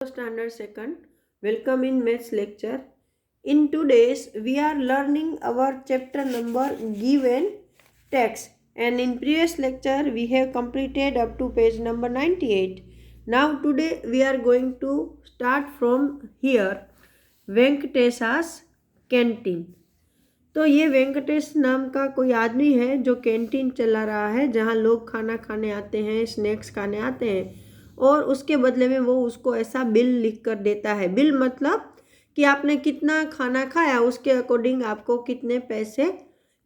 Standard second. Welcome in maths lecture. In today's we are learning our chapter number give and text, and in previous lecture we have completed up to page number 98. Now today we are going to start from here, Venkatesa's canteen. तो ये वेंकटेश नाम का कोई आदमी है जो canteen चला रहा है, जहाँ लोग खाना खाने आते हैं, स्नैक्स खाने आते हैं, और उसके बदले में वो उसको ऐसा बिल लिख कर देता है। बिल मतलब कि आपने कितना खाना खाया, उसके अकॉर्डिंग आपको कितने पैसे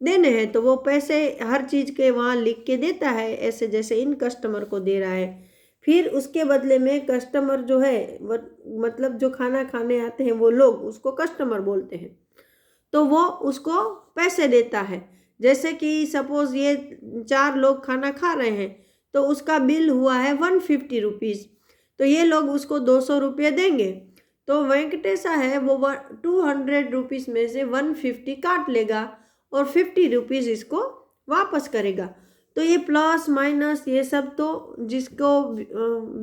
देने हैं। तो वो पैसे हर चीज़ के वहाँ लिख के देता है, ऐसे जैसे इन कस्टमर को दे रहा है। फिर उसके बदले में कस्टमर जो है, मतलब जो खाना खाने आते हैं वो लोग, उसको कस्टमर बोलते हैं, तो वो उसको पैसे देता है। जैसे कि सपोज ये 4 लोग खाना खा रहे हैं, तो उसका बिल हुआ है 150 रुपीज़, तो ये लोग उसको 200 रुपये देंगे। तो वेंकटेशा है वो 200 रुपीज़ में से 150 काट लेगा और 50 रुपीज़ इसको वापस करेगा। तो ये प्लस माइनस ये सब तो जिसको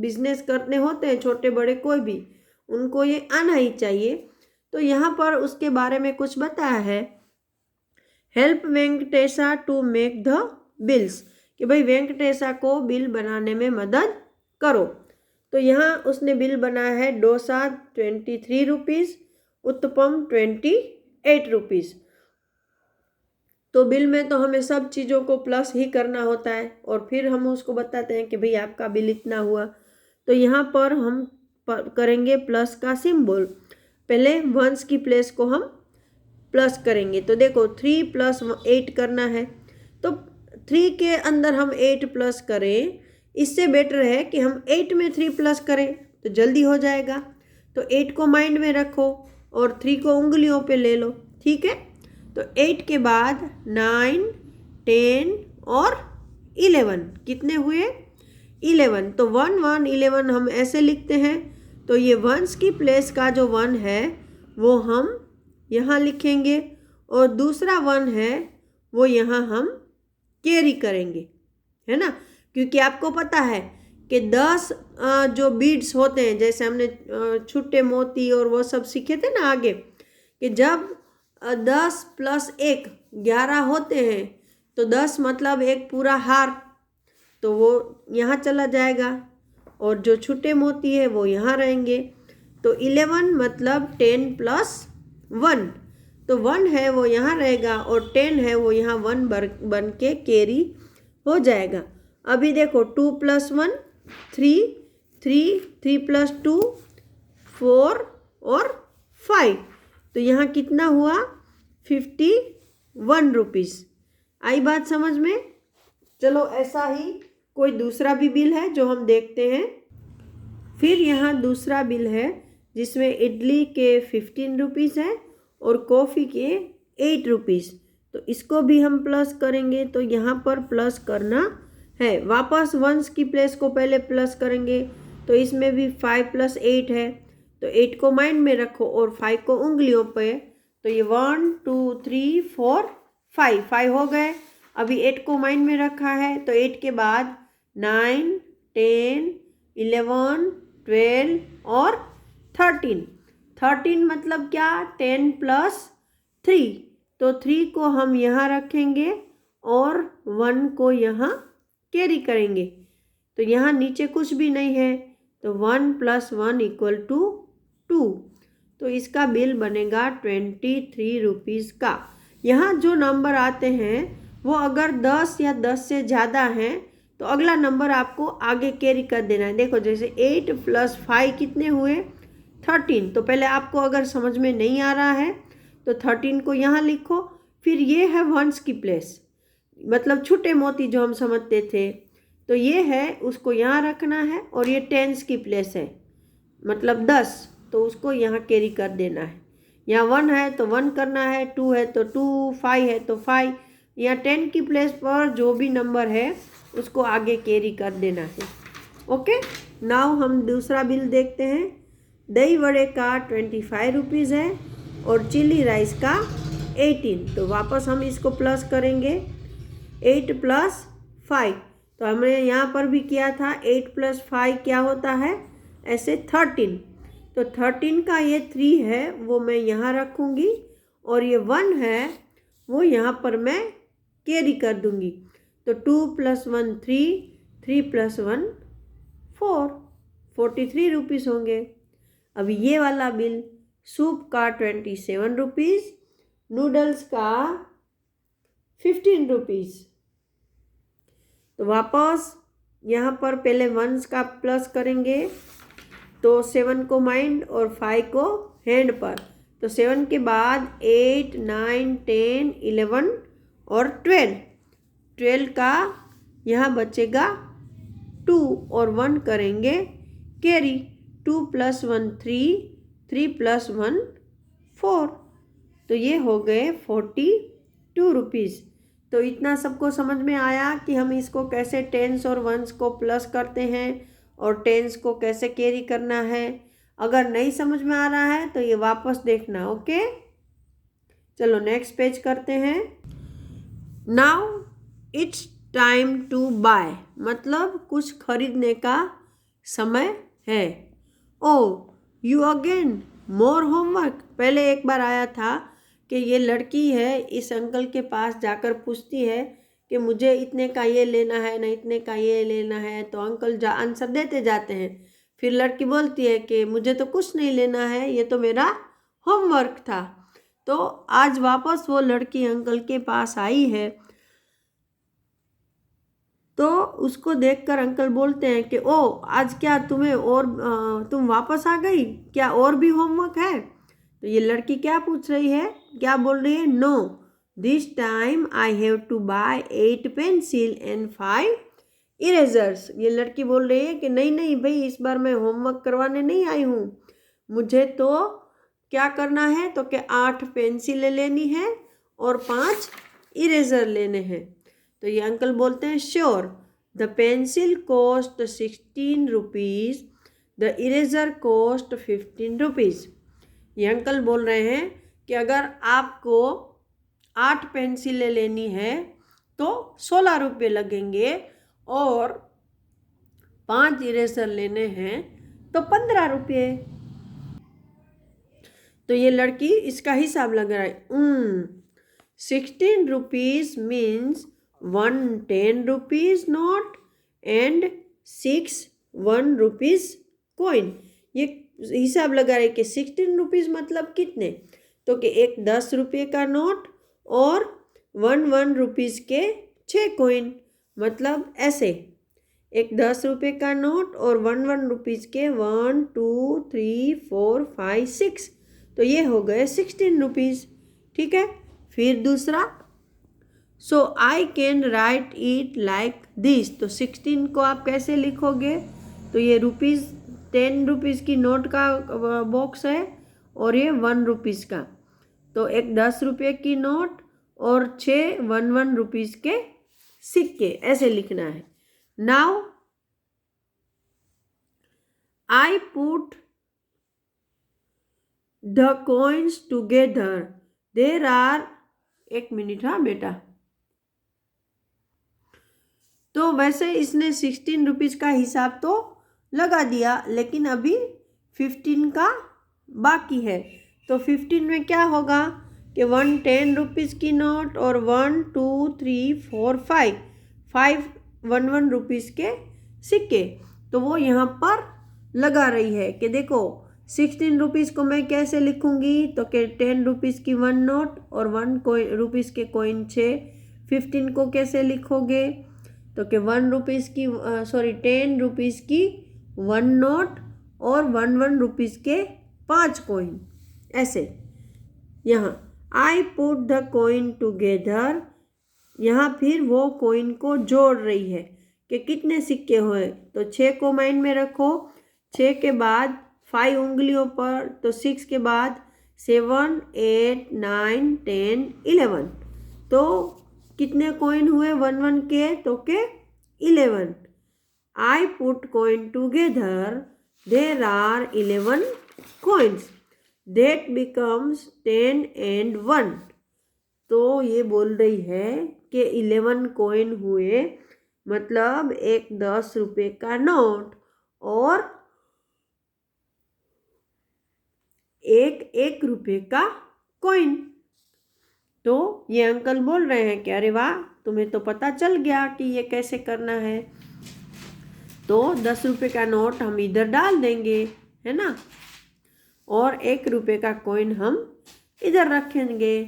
बिजनेस करने होते हैं, छोटे बड़े कोई भी, उनको ये आना ही चाहिए। तो यहाँ पर उसके बारे में कुछ बताया है, help Venkatesha to make the bills, कि भाई वेंकटेशा को बिल बनाने में मदद करो। तो यहाँ उसने बिल बनाया है डोसा 23 रुपीज़, उत्तपम 28 रुपीज़। तो बिल में तो हमें सब चीज़ों को प्लस ही करना होता है, और फिर हम उसको बताते हैं कि भाई आपका बिल इतना हुआ। तो यहाँ पर हम करेंगे प्लस का सिंबल। पहले वंस की प्लेस को हम प्लस करेंगे। तो देखो 3 + 8 करना है, तो 3 के अंदर हम 8 प्लस करें। इससे बेटर है कि हम 8 में 3 प्लस करें, तो जल्दी हो जाएगा। तो 8 को माइंड में रखो और 3 को उंगलियों पे ले लो, ठीक है। तो 8 के बाद 9, 10 और 11 कितने हुए? 11। तो 1, 1, 11 हम ऐसे लिखते हैं। तो ये वंस की प्लेस का जो 1 है वो हम यहाँ लिखेंगे, और दूसरा 1 है वो यहाँ हम कैरी करेंगे, है ना। क्योंकि आपको पता है कि 10 जो बीड्स होते हैं, जैसे हमने छुट्टे मोती और वो सब सीखे थे ना आगे, कि जब 10 + 1 11 होते हैं, तो 10 मतलब एक पूरा हार, तो वो यहाँ चला जाएगा, और जो छुट्टे मोती है वो यहाँ रहेंगे। तो 11 मतलब 10 + 1, तो 1 है वो यहाँ रहेगा, और 10 है वो यहाँ 1 बन के कैरी हो जाएगा। अभी देखो 2 + 1 3, 3 + 2 4 और 5, तो यहाँ कितना हुआ? 51 रुपीज़। आई बात समझ में? चलो ऐसा ही कोई दूसरा भी बिल है जो हम देखते हैं। फिर यहाँ दूसरा बिल है जिसमें इडली के 15 रुपीज़ है और कॉफ़ी के 8 रुपीज़। तो इसको भी हम प्लस करेंगे, तो यहाँ पर प्लस करना है। वापस वंस की प्लेस को पहले प्लस करेंगे, तो इसमें भी 5 + 8 है। तो 8 को माइंड में रखो और 5 को उंगलियों पे। तो ये 1 2 3 4 5 हो गए। अभी 8 को माइंड में रखा है, तो 8 के बाद 9, 10, 11, 12 और 13 मतलब क्या? 10 + 3, तो 3 को हम यहाँ रखेंगे और 1 को यहाँ कैरी करेंगे। तो यहाँ नीचे कुछ भी नहीं है, तो 1 + 1 = 2। तो इसका बिल बनेगा 23 रुपीज़ का। यहाँ जो नंबर आते हैं वो अगर 10 या 10 से ज़्यादा हैं, तो अगला नंबर आपको आगे कैरी कर देना है। देखो जैसे 8 + 5 कितने हुए? 13। तो पहले आपको अगर समझ में नहीं आ रहा है तो 13 को यहाँ लिखो। फिर ये है वंस की प्लेस, मतलब छोटे मोती जो हम समझते थे, तो ये है, उसको यहाँ रखना है। और ये टेंस की प्लेस है, मतलब 10, तो उसको यहाँ कैरी कर देना है। यहाँ 1 है तो 1 करना है, 2 है तो 2, 5 है तो 5। यहाँ 10 की प्लेस पर जो भी नंबर है उसको आगे कैरी कर देना है। ओके, नाउ हम दूसरा बिल देखते हैं। दही वड़े का 25 रुपीज़ है और चिली राइस का 18। तो वापस हम इसको प्लस करेंगे। 8 + 5, तो हमने यहाँ पर भी किया था। 8 + 5 क्या होता है? ऐसे 13। तो 13 का ये 3 है वो मैं यहाँ रखूँगी और ये 1 है वो यहाँ पर मैं कैरी कर दूँगी। तो 2 + 1 3, 3 + 1 4, 43 रुपीज़ होंगे। अब ये वाला बिल, सूप का 27 रुपीज़, नूडल्स का 15 रुपीज़। तो वापस यहाँ पर पहले वंस का प्लस करेंगे, तो 7 को माइंड और 5 को हैंड पर। तो 7 के बाद 8, 9, 10, 11 और 12 का यहाँ बचेगा 2 और 1 करेंगे कैरी। 2 + 1 3, 3 + 1 4। तो ये हो गए 42 रुपीज़। तो इतना सबको समझ में आया कि हम इसको कैसे टेंस और वंस को प्लस करते हैं और टेंस को कैसे कैरी करना है। अगर नहीं समझ में आ रहा है तो ये वापस देखना। ओके, चलो नेक्स्ट पेज करते हैं। Now it's time to buy, मतलब कुछ खरीदने का समय है। Oh you again more homework. पहले एक बार आया था कि ये लड़की है इस अंकल के पास जाकर पूछती है कि मुझे इतने का ये लेना है ना इतने का ये लेना है, तो अंकल आंसर देते जाते हैं। फिर लड़की बोलती है कि मुझे तो कुछ नहीं लेना है, ये तो मेरा होमवर्क था। तो आज वापस वो लड़की अंकल के पास आई है, तो उसको देखकर अंकल बोलते हैं कि ओ आज क्या तुम्हें और तुम वापस आ गई, क्या और भी होमवर्क है? तो ये लड़की क्या पूछ रही है, क्या बोल रही है? No, this time I have to buy 8 pencil and 5 erasers. ये लड़की बोल रही है कि नहीं नहीं भाई, इस बार मैं होमवर्क करवाने नहीं आई हूँ, मुझे तो क्या करना है तो कि 8 पेंसिलें लेनी है और 5 इरेजर लेने हैं। तो ये अंकल बोलते हैं sure, the pencil cost 16 rupees, the eraser cost 15 rupees. ये अंकल बोल रहे हैं कि अगर आपको 8 पेंसिलें लेनी है तो 16 रुपये लगेंगे और 5 इरेजर लेने हैं तो 15 रुपये। तो ये लड़की इसका हिसाब लगा रहा है। 16 rupees means 1 10 rupees note and 6 1 rupees coin. ये हिसाब लगा रहे कि 16 रुपीज़ मतलब कितने, तो कि एक 10 रुपये का नोट और 1 रुपीज़ के 6 कॉइन, मतलब ऐसे एक 10 रुपये का नोट और 1 रुपीज़ के 1 2 3 4 5 6, तो ये हो गए 16 रुपीज़। ठीक है, फिर दूसरा, so I can write it like this. तो 16 को आप कैसे लिखोगे, तो ये रुपीज़ 10 रुपीज़ की नोट का बॉक्स है और ये 1 रुपीज़ का, तो एक 10 रुपये की नोट और 6 1 रुपीज़ के सिक्के, ऐसे लिखना है। Now I put the coins together, there are, एक मिनट हाँ बेटा, तो वैसे इसने 16 रुपीज़ का हिसाब तो लगा दिया, लेकिन अभी 15 का बाकी है। तो 15 में क्या होगा कि 1 10 रुपीज़ की नोट और 1 2 3 4 5 1 रुपीज़ के सिक्के, तो वो यहाँ पर लगा रही है कि देखो 16 रुपीज़ को मैं कैसे लिखूँगी, तो कि 10 रुपीज़ की 1 नोट और 1 रुपीज़ के कॉइन 6। 15 को कैसे लिखोगे, तो कि 1 रुपीज़ की 10 रुपीज़ की 1 नोट और 1 रुपीज़ के 5 कॉइन, ऐसे। यहाँ आई पुट द कॉइन टुगेदर, यहाँ फिर वो कॉइन को जोड़ रही है कि कितने सिक्के हुए, तो 6 को माइंड में रखो, 6 के बाद 5 उंगलियों पर, तो 6 के बाद 7 8 9 10 11, तो कितने कॉइन हुए 1 के, तो के 11। I put coin together, there are 11 coins, that becomes 10 and 1। तो ये बोल रही है कि 11 कॉइन हुए, मतलब एक 10 रुपये का नोट और एक रुपये का कॉइन। तो ये अंकल बोल रहे हैं कि अरे वाह, तुम्हें तो पता चल गया कि ये कैसे करना है। तो 10 रुपये का नोट हम इधर डाल देंगे, है ना, और 1 रुपये का कॉइन हम इधर रखेंगे।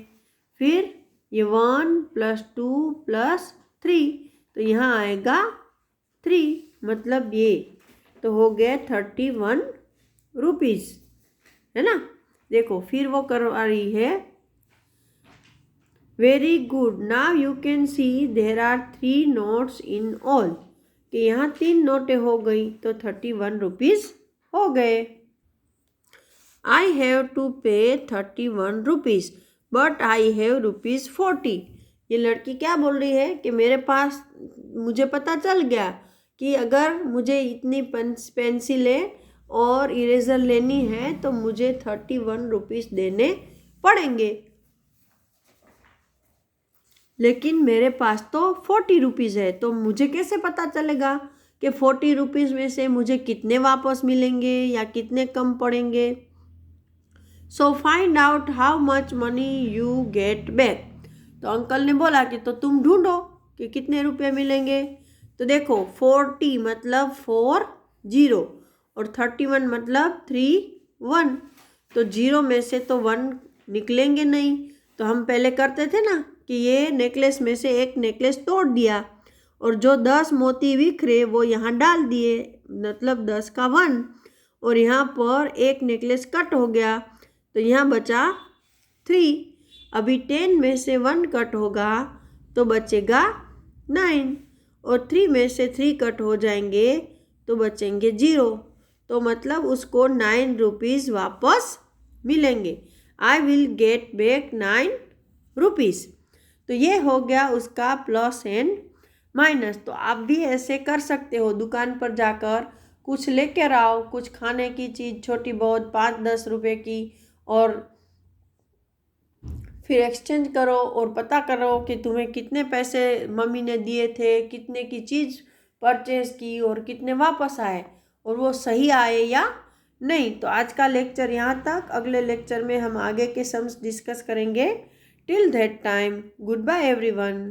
फिर ये 1 + 2 + 3, तो यहाँ आएगा 3, मतलब ये तो हो गया 31 रुपीज़, है ना। देखो फिर वो करवा रही है। Very good, now you can see there are 3 notes in all, कि यहाँ 3 नोटें हो गई तो 31 रुपीज़ हो गए। आई हैव टू पे 31 रुपीज़ बट आई हैव ₹40। ये लड़की क्या बोल रही है कि मेरे पास, मुझे पता चल गया कि अगर मुझे इतनी पेंसिलें और इरेज़र लेनी है तो मुझे 31 रुपीज़ देने पड़ेंगे, लेकिन मेरे पास तो 40 रुपीज़ है। तो मुझे कैसे पता चलेगा कि 40 रुपीज़ में से मुझे कितने वापस मिलेंगे या कितने कम पड़ेंगे। So find out how much money you get back. तो अंकल ने बोला कि तो तुम ढूंढो कि कितने रुपए मिलेंगे। तो देखो 40 मतलब 40 और 31 मतलब 31, तो 0 में से तो 1 निकलेंगे नहीं। तो हम पहले करते थे ना कि ये नेकलेस में से एक नेकलेस तोड़ दिया और जो 10 मोती बिखरे वो यहाँ डाल दिए, मतलब 10 का 1, और यहाँ पर एक नेकलेस कट हो गया तो यहाँ बचा 3। अभी 10 में से 1 कट होगा तो बचेगा 9, और 3 में से 3 कट हो जाएंगे तो बचेंगे 0। तो मतलब उसको 9 रुपीज़ वापस मिलेंगे। I will get back 9 rupees. तो ये हो गया उसका प्लस एंड माइनस। तो आप भी ऐसे कर सकते हो, दुकान पर जाकर कुछ लेकर आओ, कुछ खाने की चीज़ छोटी बहुत 5-10 रुपए की, और फिर एक्सचेंज करो और पता करो कि तुम्हें कितने पैसे मम्मी ने दिए थे, कितने की चीज़ परचेज़ की और कितने वापस आए, और वो सही आए या नहीं। तो आज का लेक्चर यहाँ तक। अगले लेक्चर में हम आगे के सम्स डिस्कस करेंगे। Till that time, goodbye everyone.